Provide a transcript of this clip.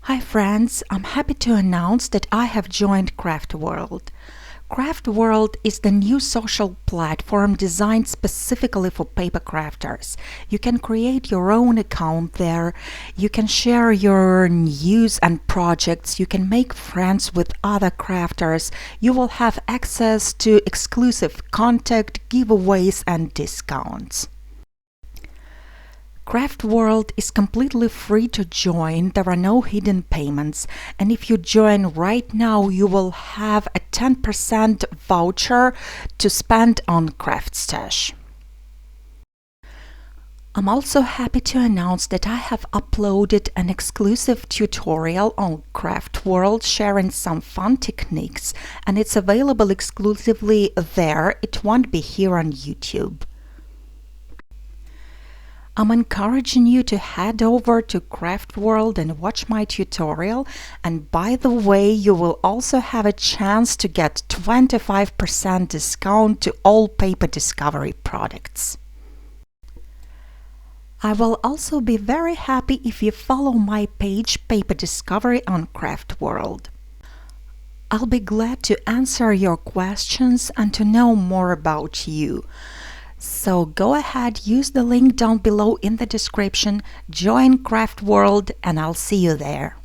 Hi friends, I'm happy to announce that I have joined CraftWorld. CraftWorld is the new social platform designed specifically for paper crafters. You can create your own account there, you can share your news and projects, you can make friends with other crafters, you will have access to exclusive content, giveaways and discounts. CraftWorld is completely free to join, there are no hidden payments, and if you join right now you will have a 10% voucher to spend on CraftStash. I'm also happy to announce that I have uploaded an exclusive tutorial on CraftWorld sharing some fun techniques, and it's available exclusively there, it won't be here on YouTube. I'm encouraging you to head over to CraftWorld and watch my tutorial, and by the way, you will also have a chance to get 25% discount to all paper discovery products. I will also be very happy if you follow my page Paper Discovery on CraftWorld. I'll be glad to answer your questions and to know more about you. So go ahead, use the link down below in the description, join CraftWorld, and I'll see you there.